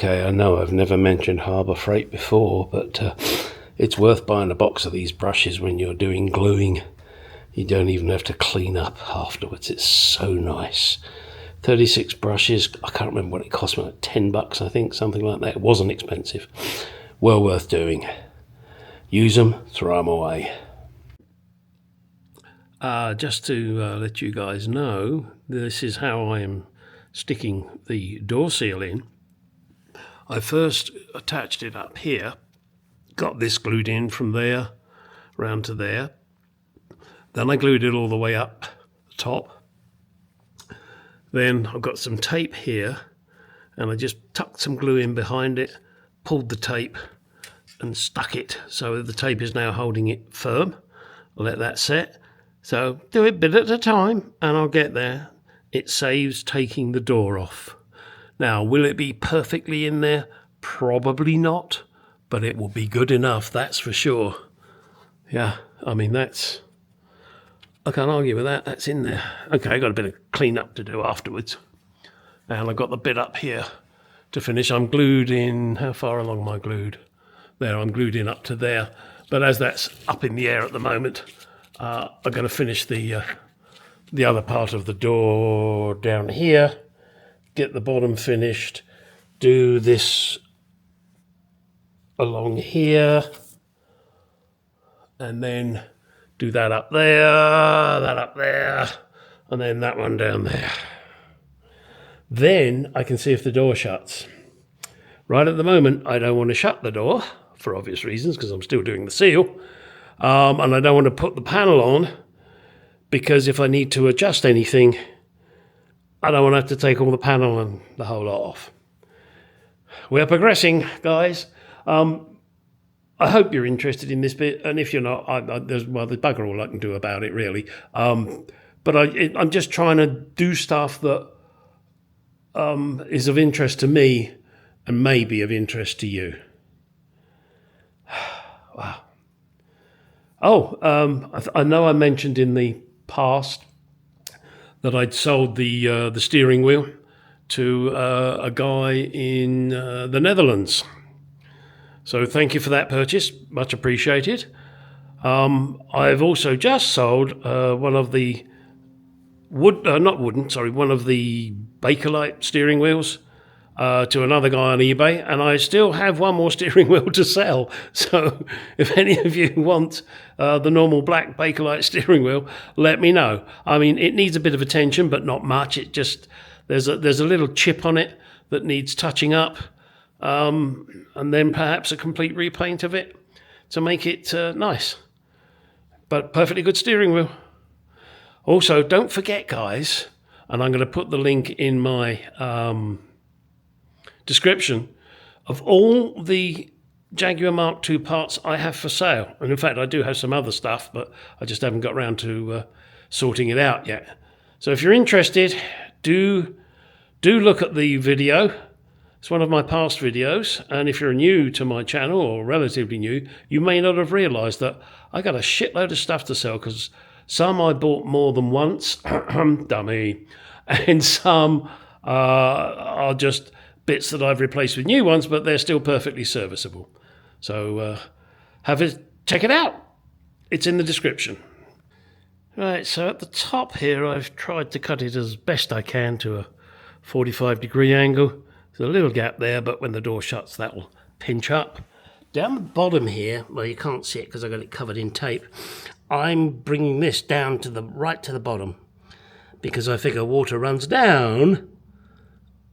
Okay, I know I've never mentioned Harbour Freight before, but it's worth buying a box of these brushes when you're doing gluing. You don't even have to clean up afterwards. It's so nice. 36 brushes. I can't remember what it cost me, like $10 I think, something like that. It wasn't expensive. Well worth doing. Use them, throw them away. Just to let you guys know, this is how I am sticking the door seal in. I first attached it up here, got this glued in from there round to there. Then I glued it all the way up the top. Then I've got some tape here, and I just tucked some glue in behind it, pulled the tape and stuck it so the tape is now holding it firm. I'll let that set. So do it a bit at a time and I'll get there. It saves taking the door off. Now, will it be perfectly in there? Probably not, but it will be good enough, that's for sure. Yeah, I mean, I can't argue with that, that's in there. Okay, I've got a bit of clean up to do afterwards. And I've got the bit up here to finish. I'm glued in, how far along am I glued? There, I'm glued in up to there. But as that's up in the air at the moment, I'm going to finish the other part of the door down here, get the bottom finished, do this along here, and then do that up there, and then that one down there. Then I can see if the door shuts. Right at the moment, I don't want to shut the door, for obvious reasons, because I'm still doing the seal, and I don't want to put the panel on, because if I need to adjust anything, I don't want to have to take all the panel and the whole lot off. We're progressing, guys. I hope you're interested in this bit, and if you're not, there's bugger all I can do about it, really. But I'm just trying to do stuff that is of interest to me and maybe of interest to you. Wow. Oh, I know I mentioned in the past that I'd sold the steering wheel to a guy in the Netherlands. So thank you for that purchase, much appreciated. I've also just sold one of the one of the Bakelite steering wheels to another guy on eBay, and I still have one more steering wheel to sell. So if any of you want the normal black Bakelite steering wheel, let me know. I mean, it needs a bit of attention, but not much. It just, there's a little chip on it that needs touching up, and then perhaps a complete repaint of it to make it nice. But perfectly good steering wheel. Also, don't forget, guys, and I'm going to put the link in my description of all the Jaguar Mark II parts I have for sale. And in fact, I do have some other stuff, but I just haven't got around to sorting it out yet. So if you're interested, do look at the video. It's one of my past videos, and if you're new to my channel, or relatively new, you may not have realised that I got a shitload of stuff to sell, because some I bought more than once, dummy, and some are just bits that I've replaced with new ones, but they're still perfectly serviceable. So check it out. It's in the description. Right, so at the top here, I've tried to cut it as best I can to a 45-degree angle. There's a little gap there, but when the door shuts, that will pinch up. Down the bottom here, well, you can't see it because I've got it covered in tape, I'm bringing this down to right to the bottom, because I figure water runs down,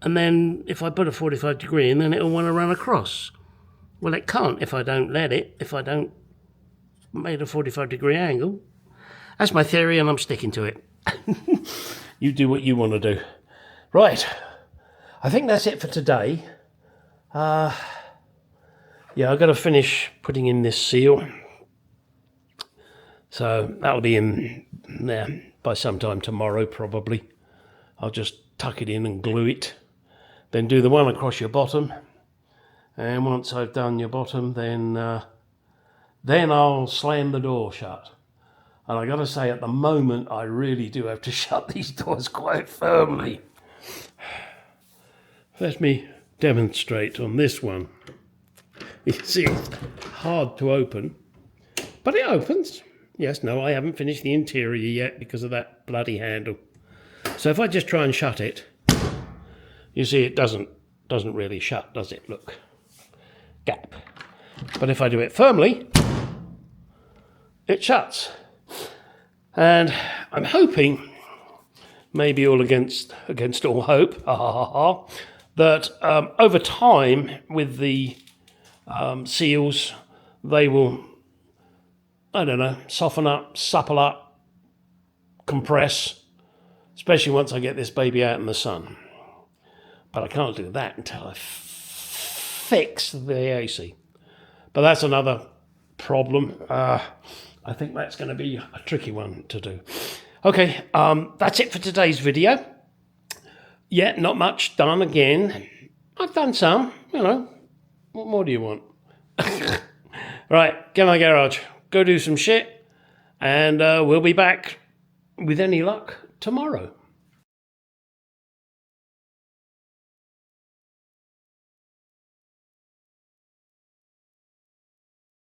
and then if I put a 45-degree in, then it'll want to run across. Well, it can't if I don't let it, if I don't make a 45-degree angle. That's my theory, and I'm sticking to it. You do what you want to do. Right, I think that's it for today. Yeah, I've got to finish putting in this seal. So that'll be in there by sometime tomorrow, probably. I'll just tuck it in and glue it. Then do the one across your bottom. And once I've done your bottom, then I'll slam the door shut. And I got to say, at the moment, I really do have to shut these doors quite firmly. Let me demonstrate on this one. You see, it's hard to open, but it opens. Yes, no, I haven't finished the interior yet because of that bloody handle. So if I just try and shut it, you see it doesn't really shut, does it? Look, gap. But if I do it firmly, it shuts. And I'm hoping, maybe all against all hope, that over time with the seals, they will, I don't know, soften up, supple up, compress, especially once I get this baby out in the sun. But I can't do that until I fix the AC. But that's another problem. I think that's going to be a tricky one to do. Okay, that's it for today's video. Yeah, not much done again. I've done some, you know. What more do you want? Right, get in my garage, go do some shit, and we'll be back, with any luck, tomorrow.